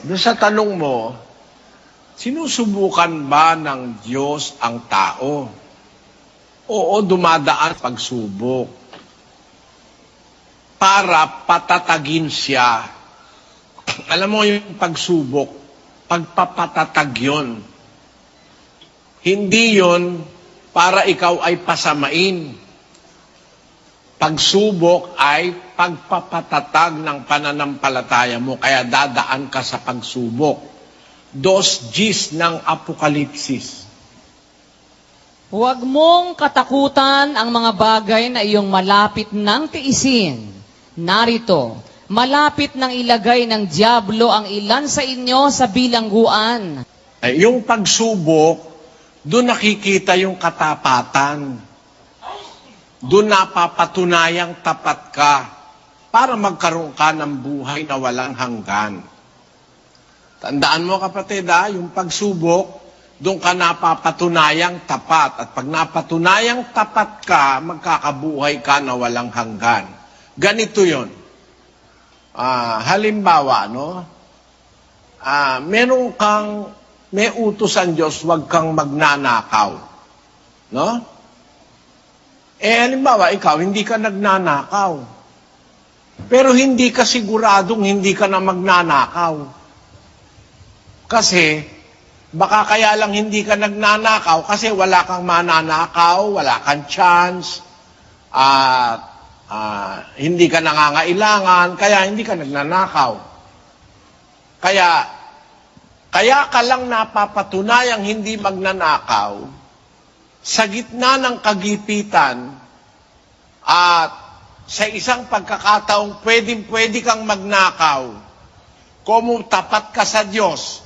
Doon sa tanong mo, sinusubukan ba ng Diyos ang tao? Oo, dumadaan pagsubok para patatagin siya. Alam mo yung pagsubok, pagpapatatag yun. Hindi yun para ikaw ay pasamain. Pagsubok ay pagpapatatag ng pananampalataya mo, kaya dadaan ka sa pagsubok. 2:10 ng Apokalipsis. Huwag mong katakutan ang mga bagay na iyong malapit nang tiisin. Narito, malapit nang ilagay ng dyablo ang ilan sa inyo sa bilangguan. Yung pagsubok, doon nakikita yung katapatan. Doon napapatunayang tapat ka para magkaroon ka ng buhay na walang hanggan. Tandaan mo kapatid, yung pagsubok, doon ka napapatunayang tapat. At pag napatunayang tapat ka, magkakabuhay ka na walang hanggan. Ganito yon. Halimbawa, may utos ang Diyos, huwag kang magnanakaw. No? Halimbawa, ikaw, hindi ka nagnanakaw. Pero hindi ka siguradong hindi ka na magnanakaw. Kasi, baka kaya lang hindi ka nagnanakaw kasi wala kang mananakaw, wala kang chance, at hindi ka nangangailangan, kaya hindi ka nagnanakaw. Kaya ka lang napapatunayang hindi magnanakaw, sa gitna ng kagipitan at sa isang pagkakataong pwede kang magnakaw, kung tapat ka sa Diyos,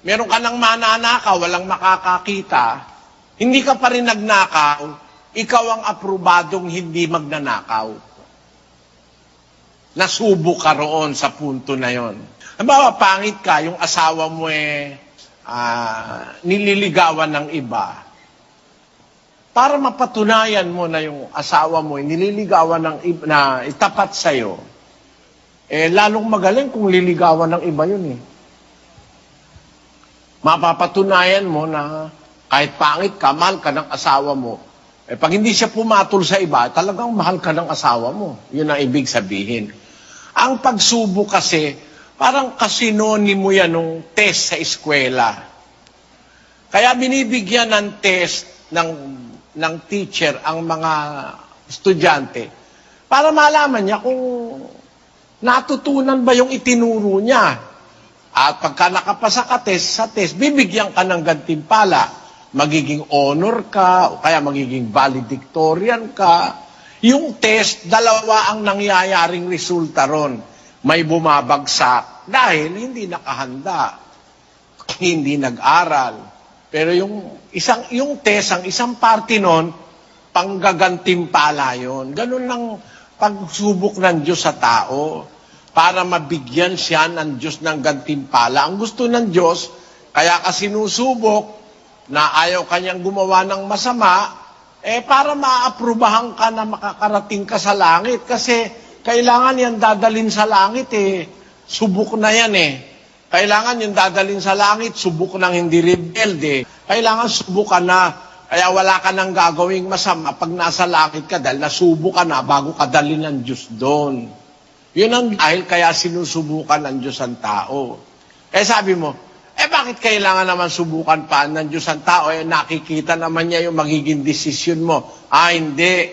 meron ka ng mananakaw, walang makakakita, hindi ka pa rin nagnakaw, ikaw ang aprobadong hindi magnanakaw. Nasubo ka roon sa punto na yon. Halimbawa, pangit ka, yung asawa mo nililigawan ng iba. Para mapatunayan mo na yung asawa mo nililigawan ng iba, na itapat sa'yo, lalong magaling kung liligawan ng iba yun. Mapapatunayan mo na kahit pangit ka, mahal ka ng asawa mo. Pag hindi siya pumatol sa iba, talagang mahal ka ng asawa mo. Yun ang ibig sabihin. Ang pagsubo kasi, parang kasinonimo yan nung test sa eskwela. Kaya binibigyan ng test ng teacher ang mga estudyante para malaman niya kung natutunan ba yung itinuro niya. At pagka nakapasa ka sa test, bibigyan ka ng gantimpala. Magiging honor ka, o kaya magiging valedictorian ka. Yung test, dalawa ang nangyayaring resulta ron. May bumabagsak dahil hindi nakahanda, hindi nag-aral. Pero yung test, ang isang parte nun, panggagantimpala yun. Ganun lang pagsubok ng Diyos sa tao para mabigyan siya ng Diyos ng gantimpala. Ang gusto ng Diyos, kaya ka sinusubok na ayaw kanyang gumawa ng masama, para maaprubahan ka na makakarating ka sa langit. Kasi kailangan yan dadalhin sa langit subok na yan Kailangan yung dadalhin sa langit, subok ng hindi rebelde. Kailangan subok ka na, kaya wala ka nang gagawing masama pag nasa langit ka dahil nasubok ka na bago ka dalhin ng Diyos doon. Yun ang dahil kaya sinusubukan ng Diyos ang tao. Sabi mo, bakit kailangan naman subukan pa ng Diyos ang tao? Nakikita naman niya yung magiging desisyon mo. Hindi.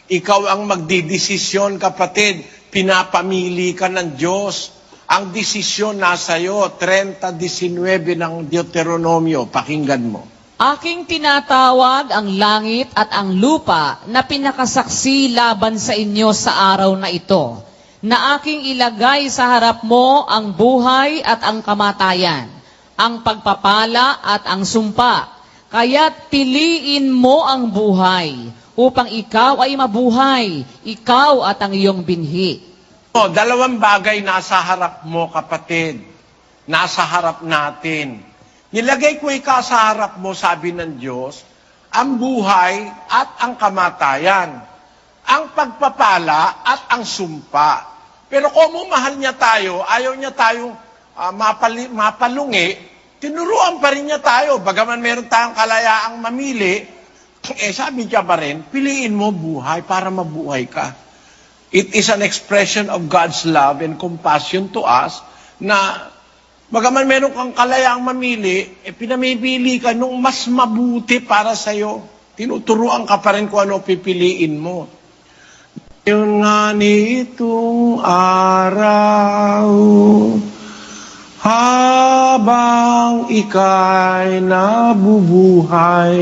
Ikaw ang magdidesisyon, kapatid. Pinapamili ka ng Diyos. Ang desisyon nasa iyo, 30:19 ng Deuteronomio. Pakinggan mo. Aking tinatawag ang langit at ang lupa na pinakasaksi laban sa inyo sa araw na ito, na aking ilagay sa harap mo ang buhay at ang kamatayan, ang pagpapala at ang sumpa. Kaya't piliin mo ang buhay, upang ikaw ay mabuhay, ikaw at ang iyong binhi. Dalawang bagay nasa harap mo, kapatid. Nasa harap natin. Nilagay ko ikaw sa harap mo, sabi ng Diyos, ang buhay at ang kamatayan, ang pagpapala at ang sumpa. Pero kung mahal niya tayo, ayaw niya tayong mapalungi, tinuruan pa rin niya tayo. Bagaman meron tayong kalayaang mamili, sabi niya pa rin, piliin mo buhay para mabuhay ka. It is an expression of God's love and compassion to us na bagaman meron kang kalayaang mamili, pinamibili ka nung mas mabuti para sa'yo. Tinuturuan ka pa rin kung ano pipiliin mo. Yun nga nitong araw, habang ika'y nabubuhay,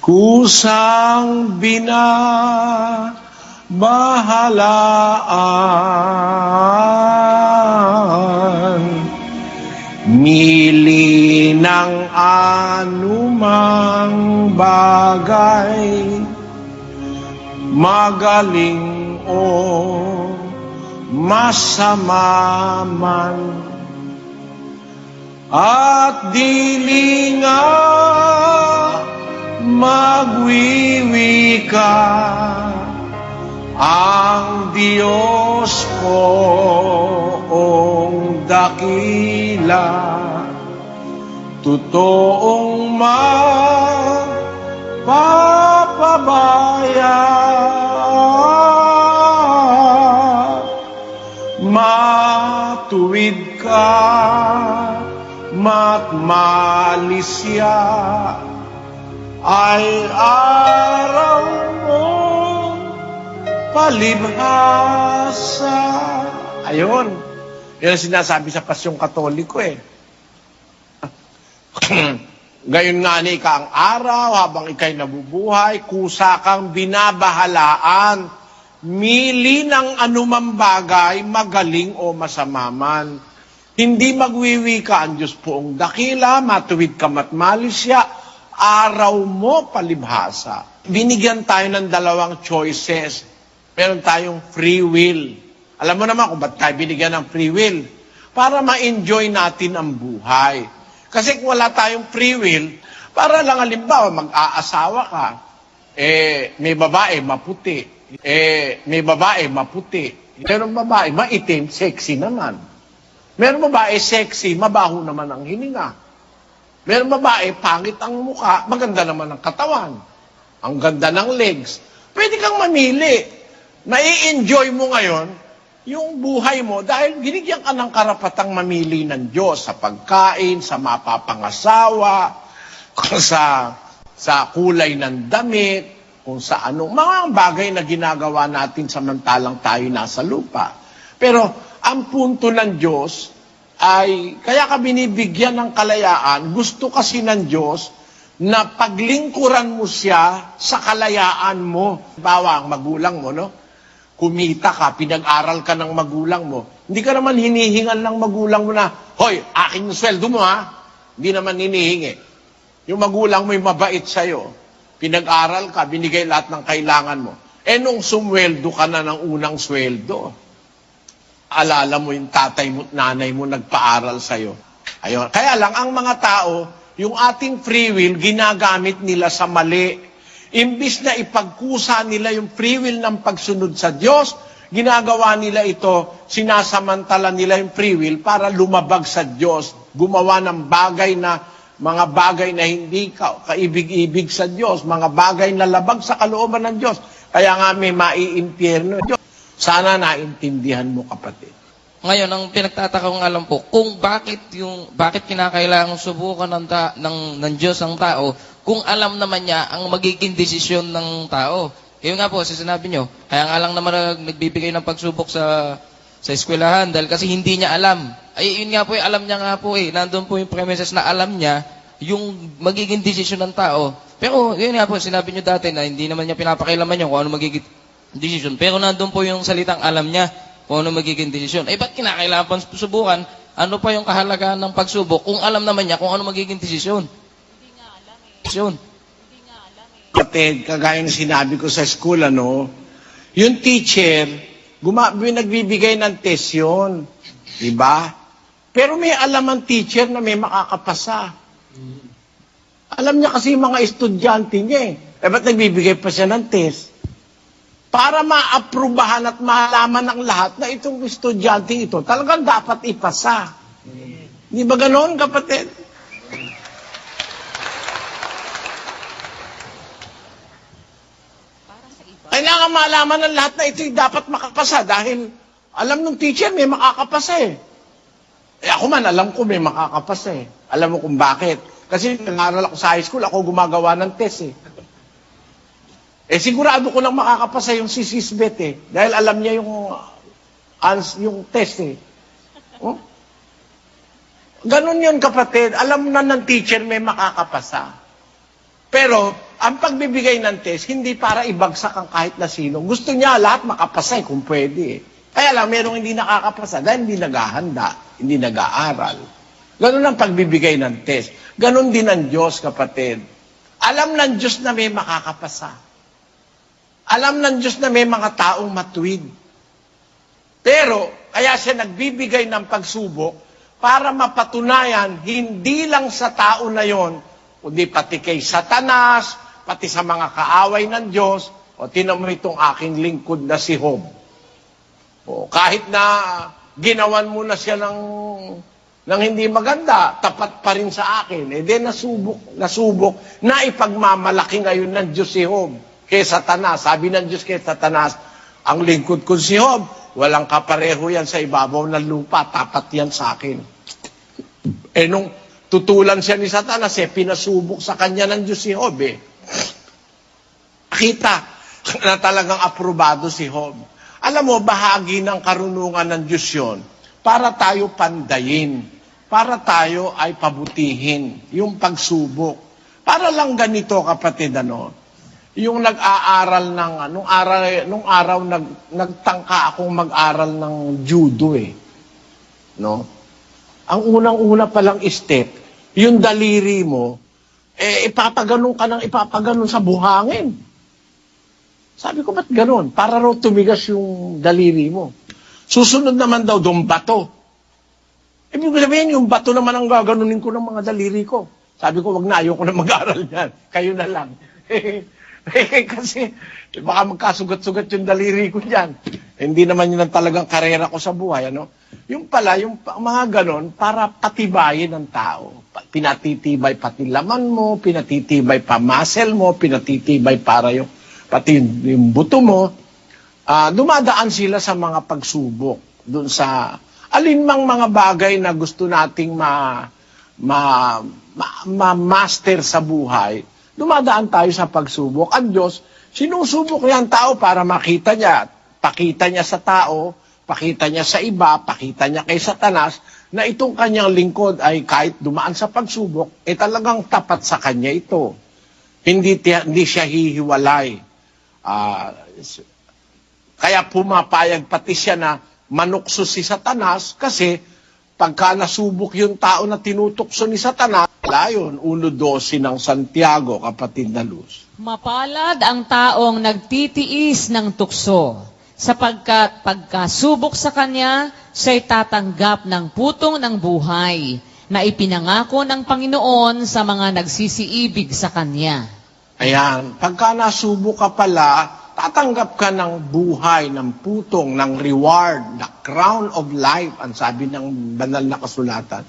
kusang binabahalaan, mili ng anumang bagay, magaling o masama man, at dili nga magwiwika ang Diyos koong dakila, totoong magpapabaya, matuwid ka, matmalisya, ay araw mo palibhasa. Ayun. Yan ang sinasabi sa Pasyong Katoliko Gayon nga ni ka ang araw, habang ikay nabubuhay, kusa kang binabahalaan, mili ng anumang bagay, magaling o masama man. Hindi magwiwika ang Diyos poong dakila, matuwid ka matmalis siya, araw mo palibhasa. Binigyan tayo ng dalawang choices. Meron tayong free will. Alam mo naman kung ba't tayo binigyan ng free will? Para ma-enjoy natin ang buhay. Kasi kung wala tayong free will, para lang halimbawa mag-aasawa ka, may babae maputi, may babae maputi. Meron babae maitim, sexy naman. Meron babae sexy, mabaho naman ang hininga. Meron babae, pangit ang mukha, maganda naman ang katawan. Ang ganda ng legs. Pwede kang mamili. Nai-enjoy mo ngayon yung buhay mo dahil binigyan ka ng karapatang mamili ng Diyos sa pagkain, sa mapapangasawa, sa kulay ng damit, kung sa anong mga bagay na ginagawa natin samantalang tayo nasa lupa. Pero ang punto ng Diyos ay, kaya ka binibigyan ng kalayaan, gusto kasi ng Diyos na paglingkuran mo siya sa kalayaan mo. Bawa ang magulang mo, no? Kumita ka, pinag-aral ka ng magulang mo. Hindi ka naman hinihingan ng magulang mo na, hoy, aking sweldo mo ha. Hindi naman hinihingi. Yung magulang mo yung mabait sa'yo. Pinag-aral ka, binigay lahat ng kailangan mo. Nung sumweldo ka na ng unang sweldo, alala mo yung tatay mo, nanay mo nagpaaral sa'yo. Ayun. Kaya lang, ang mga tao, yung ating free will, ginagamit nila sa mali. Imbis na ipagkusa nila yung free will ng pagsunod sa Diyos, ginagawa nila ito, sinasamantala nila yung free will para lumabag sa Diyos, gumawa ng mga bagay na hindi kaibig-ibig sa Diyos, mga bagay na labag sa kalooban ng Diyos. Kaya nga may maiimpyerno. Sana naintindihan mo, kapatid. Ngayon, ang pinagtataka kong alam po, kung bakit kinakailangang subukan ng Diyos ang tao, kung alam naman niya ang magiging desisyon ng tao. Yun nga po, sinabi nyo, kaya nga lang naman nagbibigay ng pagsubok sa eskwelahan dahil kasi hindi niya alam. Ay, yun nga po, alam niya nga po nandun po yung premises na alam niya yung magiging desisyon ng tao. Pero, yun nga po, sinabi nyo dati na hindi naman niya pinapakailaman yun kung ano magiging desisyon. Pero nandun po yung salitang alam niya kung ano magiging desisyon. Ba't kinakailangan pang subukan? Ano pa yung kahalagahan ng pagsubok kung alam naman niya kung ano magiging desisyon? Kapatid, kagaya ng sinabi ko sa school, yung teacher, nagbibigay ng test yun. Diba? Pero may alam ang teacher na may makakapasa. Alam niya kasi yung mga estudyante niya ba't nagbibigay pa siya ng test? para maaprubahan at malaman ng lahat na itong estudyante ito talagang dapat ipasa. Di ba ganon, kapatid? Kailangan malaman ng lahat na ito'y dapat makapasa dahil alam ng teacher may makakapasa eh. Ako man, alam ko may makakapasa eh. Alam mo kung bakit. Kasi nag-aaral ako sa high school, ako gumagawa ng test eh. Sigurado ko lang makakapasa yung si Sisbet eh. Dahil alam niya yung test eh. Oh? Ganon yun, kapatid. Alam na ng teacher may makakapasa. Pero, ang pagbibigay ng test, hindi para ibagsak ang kahit na sino. Gusto niya lahat makapasa kung pwede eh. Kaya lang, merong hindi nakakapasa dahil hindi naghahanda, hindi nag-aaral. Ganon ang pagbibigay ng test. Ganon din ang Diyos, kapatid. Alam ng Diyos na may makakapasa. Alam ng Diyos na may mga taong matuwid. Pero, kaya siya nagbibigay ng pagsubok para mapatunayan, hindi lang sa tao na yon, kundi pati kay Satanas, pati sa mga kaaway ng Diyos, o tinan mo itong aking lingkod na si Job. O, kahit na ginawan mo na siya ng hindi maganda, tapat pa rin sa akin. Then nasubok na ipagmamalaki ngayon ng Diyos si Job kay Satanas. Sabi ng Diyos kay Satanas, ang lingkod ko si Job, walang kapareho yan sa ibabaw ng lupa, tapat yan sa akin. Nung tutulan siya ni Satanas, pinasubok sa kanya ng Diyos si Job eh. Kita na talagang aprobado si Job. Alam mo, bahagi ng karunungan ng Diyos yun para tayo pandayin, para tayo ay pabutihin yung pagsubok. Para lang ganito, kapatid, yung nag-aaral nung araw nagtangka akong mag-aral ng judo eh. No? Ang unang-una palang step, yung daliri mo, ipapaganon ka ng ipapaganon sa buhangin. Sabi ko, ba't ganon? Para raw tumigas yung daliri mo. Susunod naman daw doon bato. Ibig sabihin, yung bato naman ang gaganunin ko ng mga daliri ko. Sabi ko, wag na, ayoko na mag-aaral yan. Kayo na lang. Kasi baka magkasugat-sugat yung daliri ko dyan. Hindi naman yun ang talagang karera ko sa buhay. Yung pala, yung mga ganon, para patibayin ng tao. Pinatitibay pati laman mo, pinatitibay pa muscle mo, pinatitibay para pati yung buto mo. Dumadaan sila sa mga pagsubok. Doon sa alinmang mga bagay na gusto nating ma-master sa buhay, dumadaan tayo sa pagsubok. Ang Diyos, sinusubok niya ang tao para makita niya, pakita niya sa tao, pakita niya sa iba, pakita niya kay Satanas, na itong kanyang lingkod ay kahit dumaan sa pagsubok, talagang tapat sa kanya ito. Hindi siya hihiwalay. Kaya pumapayag pati siya na manukso si Satanas kasi pagka nasubok yung tao na tinutukso ni Satanas, layon, 1:12 ng Santiago, kapatid na Luz. Mapalad ang taong nagtitiis ng tukso, sapagkat pagkasubok sa kanya, siya'y tatanggap ng putong ng buhay na ipinangako ng Panginoon sa mga nagsisiibig sa kanya. Ayan, pagka nasubok ka pala, tatanggap ka ng buhay, ng putong, ng reward, the crown of life, ang sabi ng banal na kasulatan.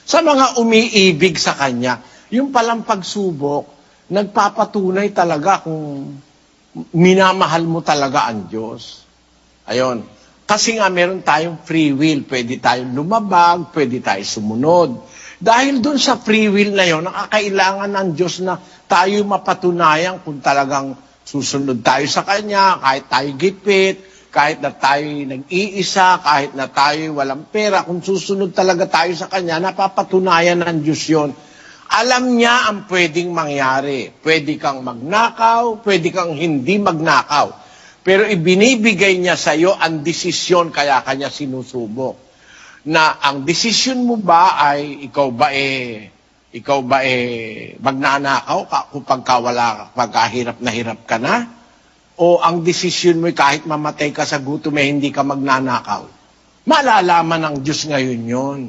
Sa mga umiibig sa Kanya, yung palang pagsubok, nagpapatunay talaga kung minamahal mo talaga ang Diyos. Ayon. Kasi nga meron tayong free will, pwede tayong lumabag, pwede tayong sumunod. Dahil dun sa free will na yun, nakakailangan ng Diyos na tayo mapatunayan kung talagang susunod tayo sa Kanya, kahit tayo gipit, kahit na tayo nag-iisa, kahit na tayo walang pera, kung susunod talaga tayo sa Kanya, napapatunayan ng Diyos yun. Alam niya ang pwedeng mangyari. Pwede kang magnakaw, pwede kang hindi magnakaw. Pero ibinibigay niya sa iyo ang desisyon, kaya Kanya sinusubok. Na ang desisyon mo ba ay ikaw ba magnanakaw kung pagkahirap na hirap ka na? O ang desisyon mo kahit mamatay ka sa gutom hindi ka magnanakaw? Malalaman ng Diyos ngayon yun.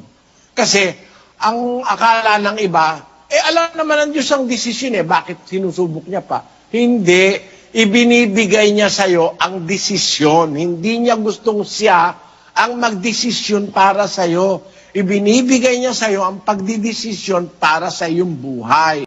Kasi ang akala ng iba, alam naman ng Diyos ang desisyon bakit sinusubok niya pa? Hindi. ibinibigay niya sa'yo ang desisyon. Hindi niya gustong siya ang magdesisyon para sa'yo. Ibinibigay niya sa'yo ang pagdidesisyon para sa iyong buhay.